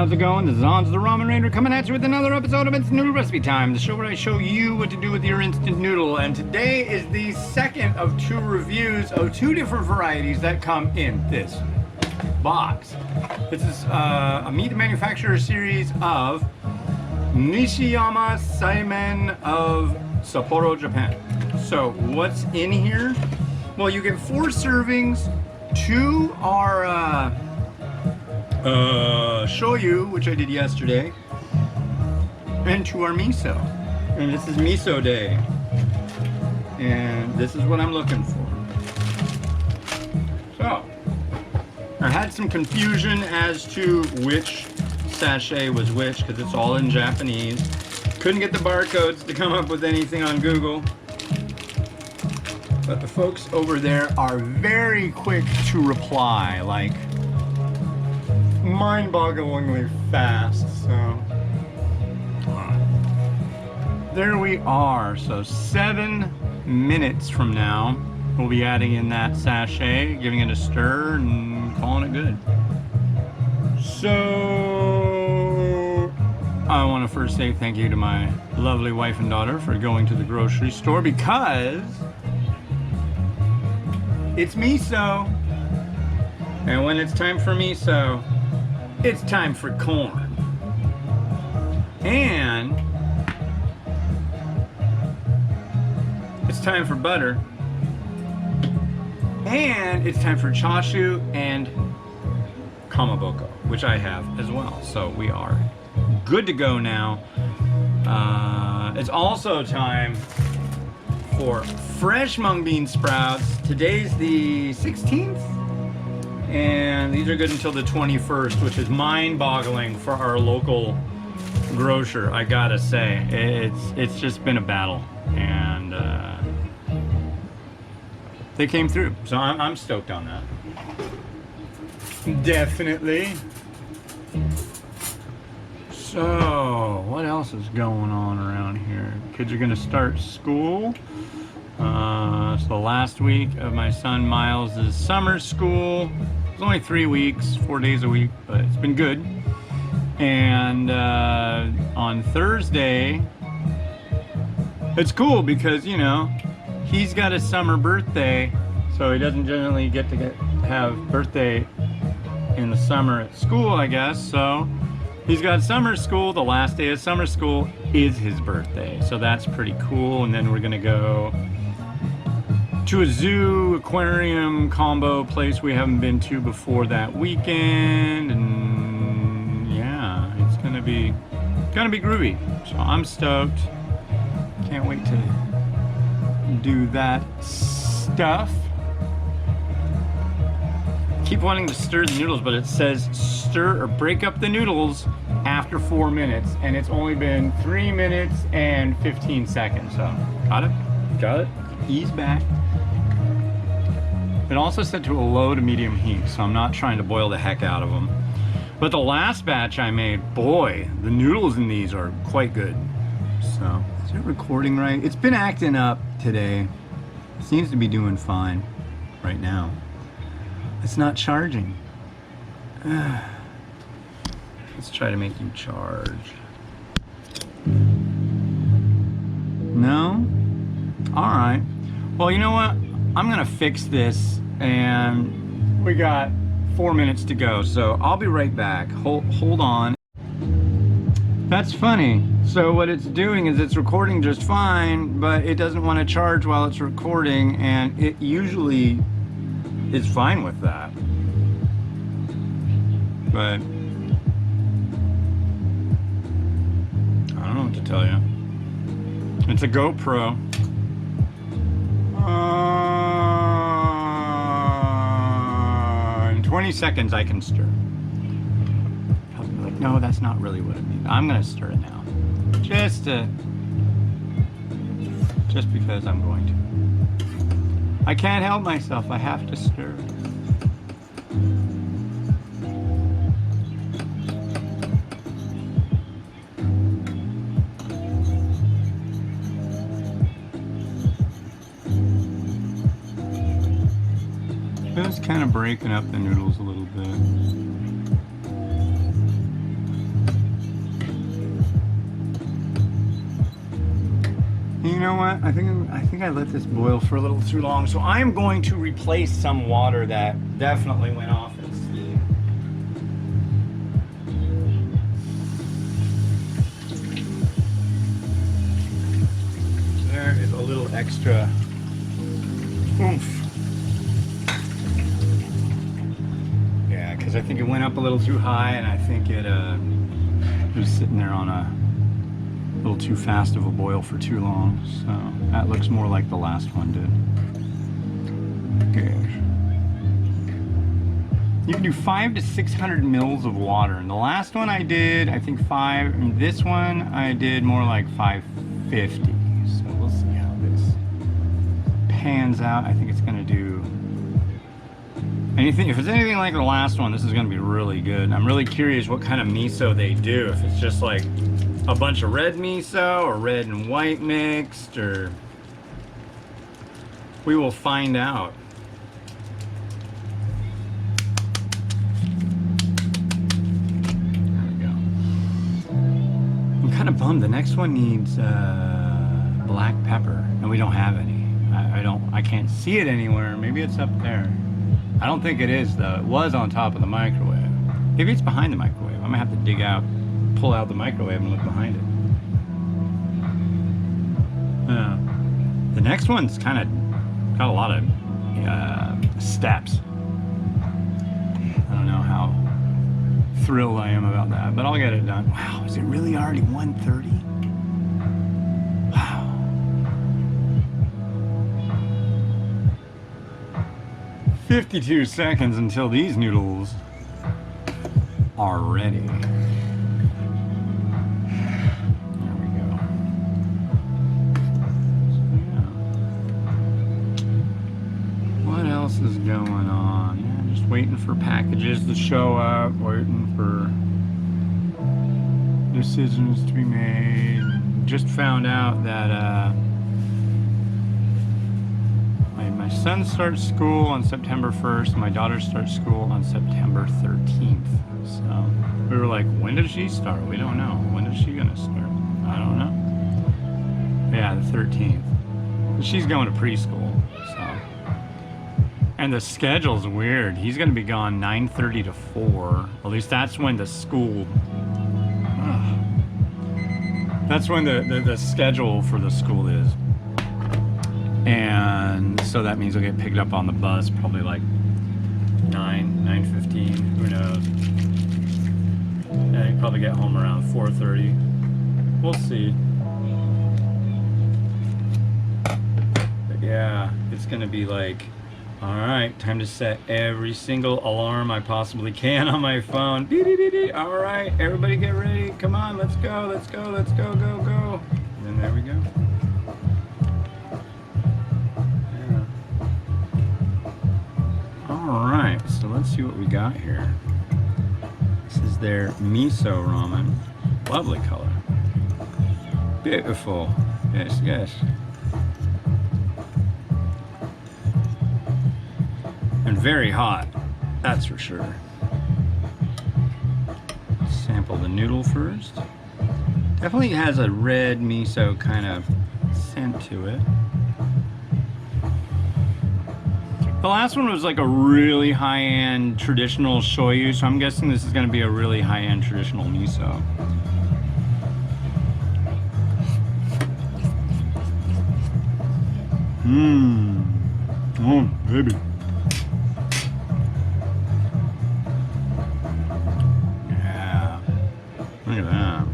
how's it going? This is Hans the Ramen Ranger coming at you with another episode of Instant Noodle Recipe Time, the show where I show you what to do with your instant noodle. And today is the second of two reviews of two different varieties that come in this box. This is a meat manufacturer series of Nishiyama Seimen of Sapporo, Japan. So what's in here? Well, you get 4 servings. 2 are shoyu, which I did yesterday, and 2 are miso. And this is miso day. And this is what I'm looking for. So, I had some confusion as to which sachet was which, because it's all in Japanese. Couldn't get the barcodes to come up with anything on Google. But the folks over there are very quick to reply, like mind-bogglingly fast, so there we are. So 7 minutes from now, we'll be adding in that sachet, giving it a stir, and calling it good. So I want to first say thank you to my lovely wife and daughter for going to the grocery store, because it's miso, and when it's time for miso, it's time for corn. And it's time for butter. And it's time for chashu and kamaboko, which I have as well. So we are good to go now. It's also time for fresh mung bean sprouts. Today's the 16th. And these are good until the 21st, which is mind-boggling for our local grocer, I gotta say. It's just been a battle, and they came through, so I'm stoked on that. Definitely. So, what else is going on around here? Kids are gonna start school. It's the last week of my son Miles' summer school. It's only 3 weeks, 4 days a week, but it's been good. And on Thursday, it's cool because, you know, he's got a summer birthday, so he doesn't generally get to have birthday in the summer at school, I guess. So he's got summer school. The last day of summer school is his birthday, so that's pretty cool. And then we're gonna go to a zoo aquarium combo place we haven't been to before that weekend, and yeah, it's gonna be groovy. So I'm stoked. Can't wait to do that stuff. Keep wanting to stir the noodles, but it says stir or break up the noodles after 4 minutes, and it's only been 3 minutes and 15 seconds. So got it. Ease back. It also set to a low to medium heat, so I'm not trying to boil the heck out of them. But the last batch I made, boy, the noodles in these are quite good. So, is it recording right? It's been acting up today. It seems to be doing fine right now. It's not charging. Let's try to make you charge. No? All right. Well, you know what? I'm gonna fix this, and we got 4 minutes to go, so I'll be right back. Hold on. That's funny. So what it's doing is it's recording just fine, but it doesn't want to charge while it's recording, and it usually is fine with that. But I don't know what to tell you. It's a GoPro. In 20 seconds I can stir. I'll be like, no, that's not really what it means. I'm gonna stir it now. Just because I'm going to. I can't help myself, I have to stir. Just kind of breaking up the noodles a little bit. You know what? I think I let this boil for a little too long, so I am going to replace some water that definitely went off in steam. There is a little extra oomph. Yeah, because I think it went up a little too high, and I think it was sitting there on a little too fast of a boil for too long. So that looks more like the last one did. Good. You can do 500 to 600 mils of water, and the last one I did, I think 5. And this one I did more like 550. So we'll see how this pans out. I think it's gonna do anything. If it's anything like the last one, this is gonna be really good. I'm really curious what kind of miso they do. If it's just like a bunch of red miso or red and white mixed, or we will find out. There we go. I'm kind of bummed. The next one needs black pepper, and we don't have any. I can't see it anywhere. Maybe it's up there. I don't think it is though. It was on top of the microwave. Maybe it's behind the microwave. I'm gonna have to dig out, pull out the microwave and look behind it. The next one's kind of got a lot of steps. I don't know how thrilled I am about that, but I'll get it done. Wow, is it really already 1:30? Wow. 52 seconds until these noodles are ready. There we go. So, yeah. What else is going on? Yeah, just waiting for packages to show up, waiting for decisions to be made. Just found out that my son starts school on September 1st, and my daughter starts school on September 13th. So we were like, when does she start? We don't know. When is she gonna start? I don't know. Yeah, the 13th. She's going to preschool, so. And the schedule's weird. He's gonna be gone 9:30 to 4. At least that's when the school, that's when the schedule for the school is. And so that means he'll get picked up on the bus probably like 9:15, who knows. And he'll probably get home around 4:30. We'll see. But yeah, it's gonna be like, all right, time to set every single alarm I possibly can on my phone. All right, everybody get ready. Come on, let's go, let's go, let's go, go, go. And there we go. Alright, so let's see what we got here. This is their miso ramen. Lovely color. Beautiful. Yes, yes. And very hot, that's for sure. Sample the noodle first. Definitely has a red miso kind of scent to it. The last one was like a really high-end traditional shoyu, so I'm guessing this is going to be a really high-end traditional miso. Mmm. Oh, baby. Yeah. Look at that.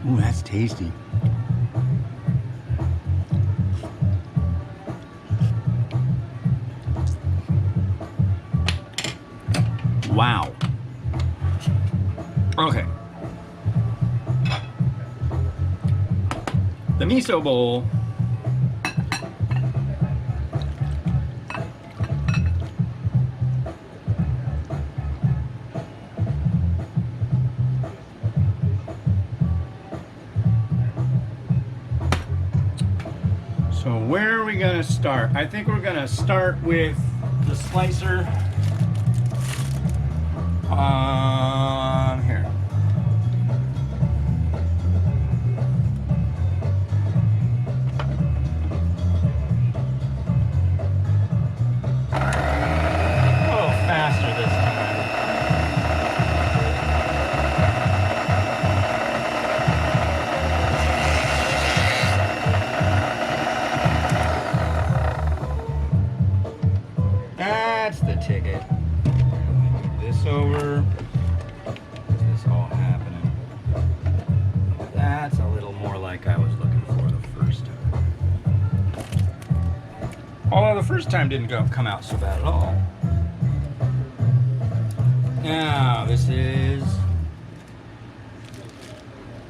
Ooh, that's tasty. Wow. Okay. The miso bowl So where are we gonna start? I think we're gonna start with the slicer. over. What's this all happening? That's a little more like I was looking for the first time. Although the first time didn't come out so bad at all. Now, this is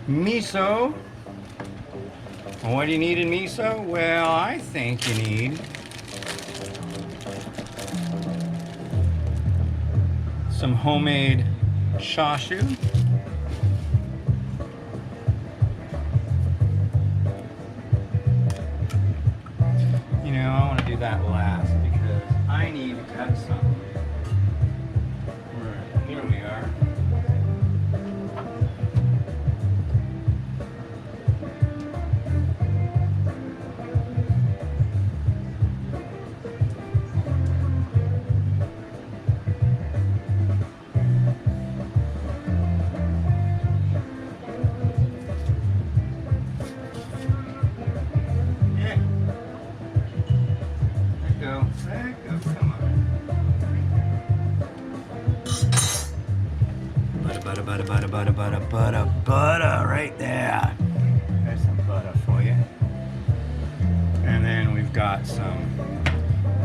miso. What do you need in miso? Well, I think you need some homemade chashu. You know, I want to do that last because I need to cut some. Here we are. Butter right there. There's some butter for you. And then we've got some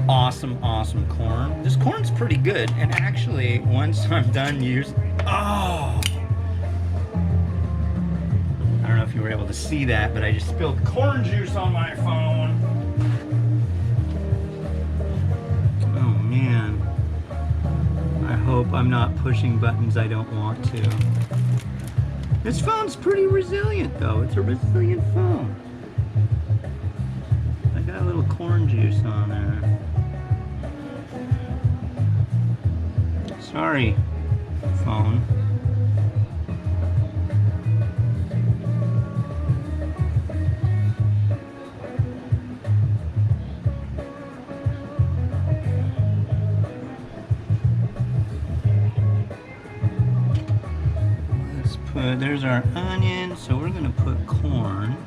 awesome corn. This corn's pretty good, and actually once I'm done I don't know if you were able to see that, but I just spilled corn juice on my phone. Oh man. I hope I'm not pushing buttons I don't want to. This phone's pretty resilient though. It's a resilient phone. I got a little corn juice on there. Sorry, phone. There's our onion, so we're gonna put corn.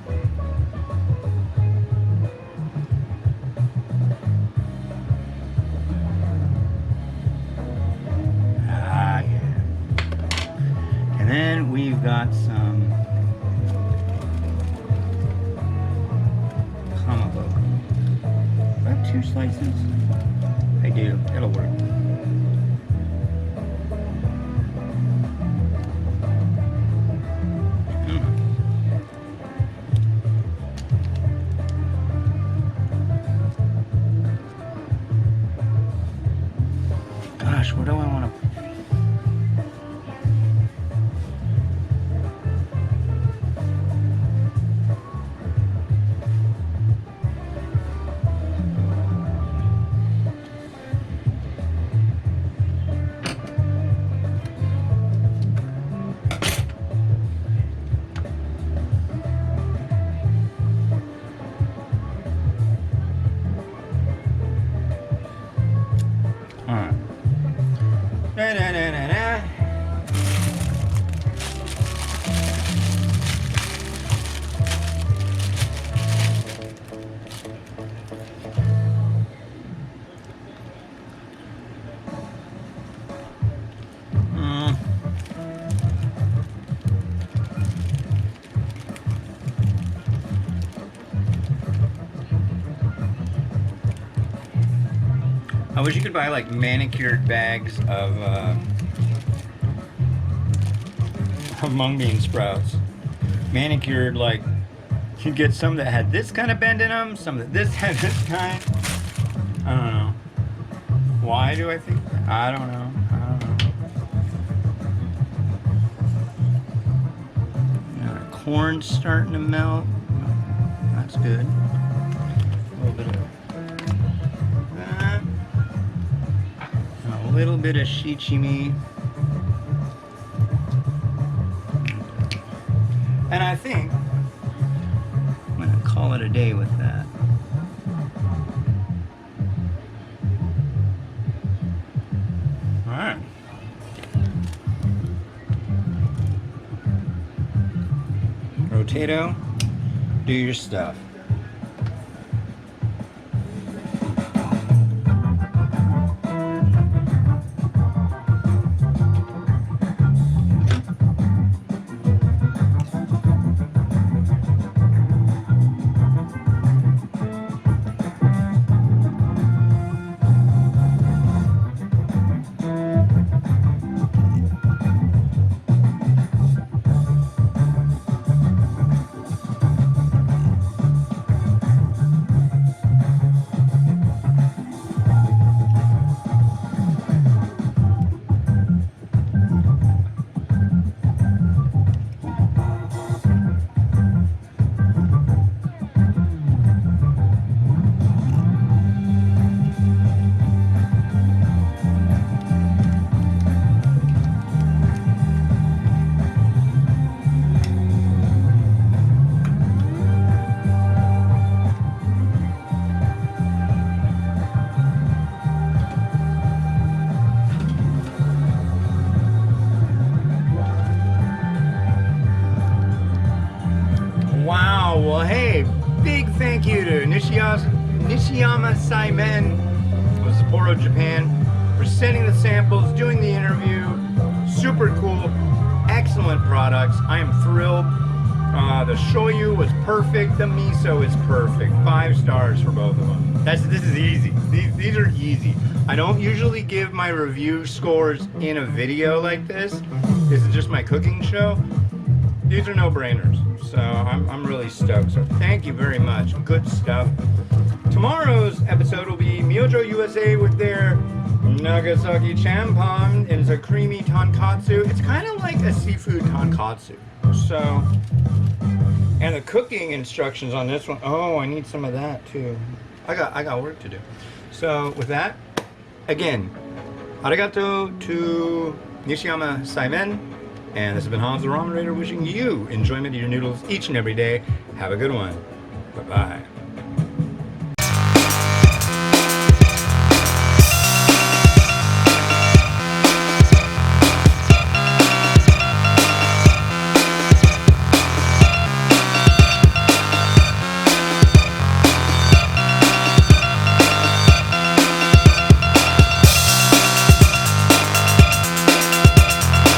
Yeah. And then we've got some kamaboko. Do I have 2 slices? I do, it'll work. Gosh, where do I want to? All right. I wish you could buy like manicured bags of mung bean sprouts. Manicured, like you get some that had this kind of bend in them, some that this had this kind. I don't know. Why do I think that? I don't know. Yeah, corn's starting to melt. That's good. A little bit of that. A little bit of shichimi. And I think I'm going to call it a day with that. All right. Rotato, do your stuff. Nishiyama Seimen of Sapporo, Japan, for sending the samples, doing the interview. Super cool, excellent products. I am thrilled. The shoyu was perfect. The miso is perfect. 5 stars for both of them. This is easy. These are easy. I don't usually give my review scores in a video like this. This is just my cooking show. These are no-brainers. So I'm really stoked. So thank you very much. Good stuff. Tomorrow's episode will be Myojo USA with their Nagasaki Champon. It's a creamy tonkatsu. It's kind of like a seafood tonkatsu. So, and the cooking instructions on this one. Oh, I need some of that too. I got work to do. So with that, again, arigato to Nishiyama Seimen. And this has been Hans the Ramen Raider wishing you enjoyment of your noodles each and every day. Have a good one. Bye-bye.